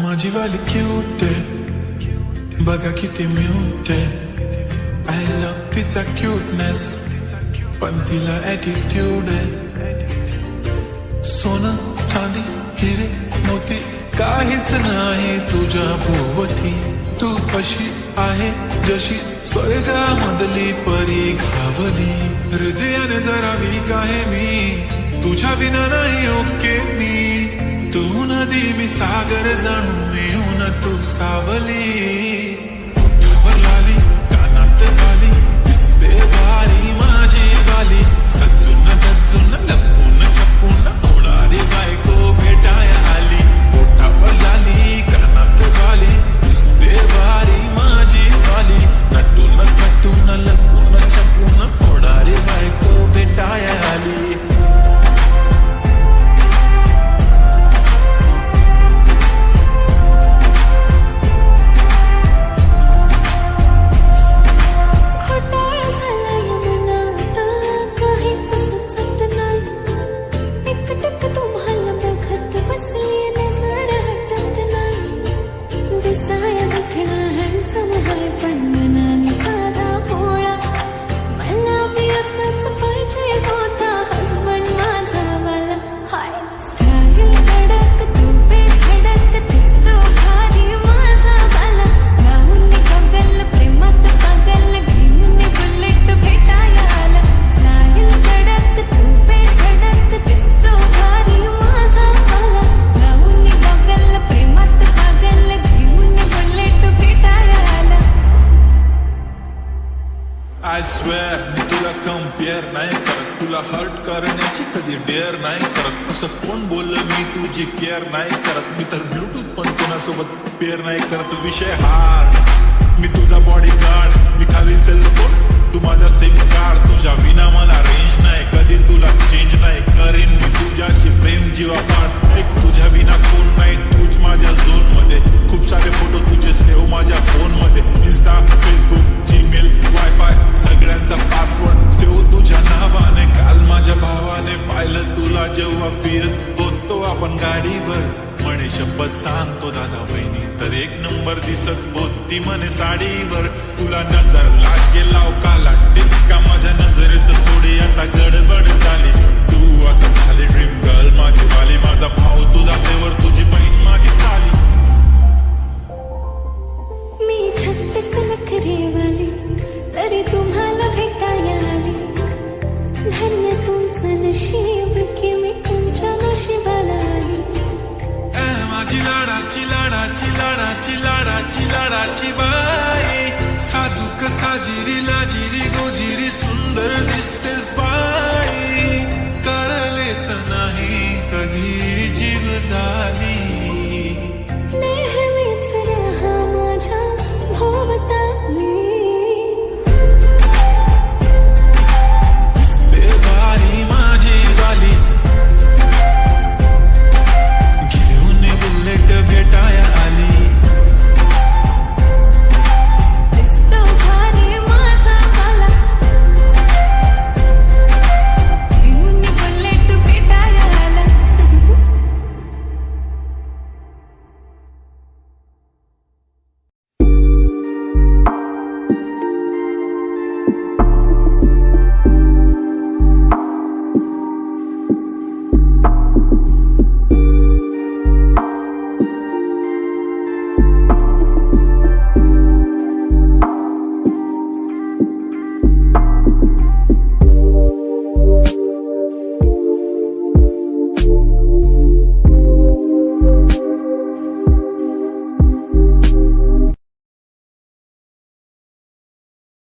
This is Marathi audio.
माझी वाली क्यूट आहे, बघा किती म्यूट आहे. आय लव्ह तिचा क्यूटनेस, पण तिला ॲटिट्यूड आहे. सोनं चांदी हिरे मोती काहीच नाही तुझ्या भोवती. तू अशी आहे जशी स्वर्गामधली परी घावली. हृदयाने जरा वीक आहे मी, तुझ्या विना नाही ओके मी. तू नदी मी सागर जाणून येऊन तू सावली. ओठावर लाली कानात गाली, दिसते भारी माझी गाली. सजून गजून लपून छपून होणारी बायको भेटाया आली. ओठावर लाली कानात गाली, दिसते भारी माझी गाली. नटून नटून लपून छपून होणारी बायको भेटाया आली. I swear मी तुला कम्पेअर नाही करत, तुला हर्ट करण्याची कधी डेअर नाही करत. असं कोण बोललं मी तुझी केअर नाही करत. मी तर ब्लूटूथ पण कोणासोबत पेअर नाही करत. विषय हार्ड, मी तुझा बॉडी गार्ड, मी खाली सेलफोन तू माझा सिम कार्ड. तुझ्या विना मला रेंज नाही, कधी तुला चेंज नाही करीन मी तुझ्याशी प्रेम जीवापाड. एक तुझ्या विना कोण नाही, तूच माझ्या झोन मध्ये. खूप सारे फोटो तुझे सेव्ह माझ्या फोन मध्ये. इंस्टा फेसबुक जीमेल वायफाय सगळ्यांचा पासवर्ड सेव्ह तुझ्या नावाने. काल माझ्या भावाने पाहिलं तुला जेव्हा फिरत होतो आपण गाडीवर. म्हणे शपथ सांगतो दादा बहिणी तर एक नंबर दिसत होती म्हणे साडीवर. तुला नजर लागेल काला टिचका माझ्या नजरेत थोडी आता गडबड झाली. तू आता झाली ड्रीम गर्ल माझी वाली. माझा भाऊ तुझा देवर, तुझी बहीण माझी साली. मी 36 नखरे वाली तरी तुम्हाला भेटाया आली. धन्य तुमचं नशीब की मी तुमच्या नशिबाला आली. माझी लाडाची लाडाची लाडाची लाडाची लाडाची बाई. साजूक साजिरी लाजिरी गोजिरी सुंदर दिसतेस बाई.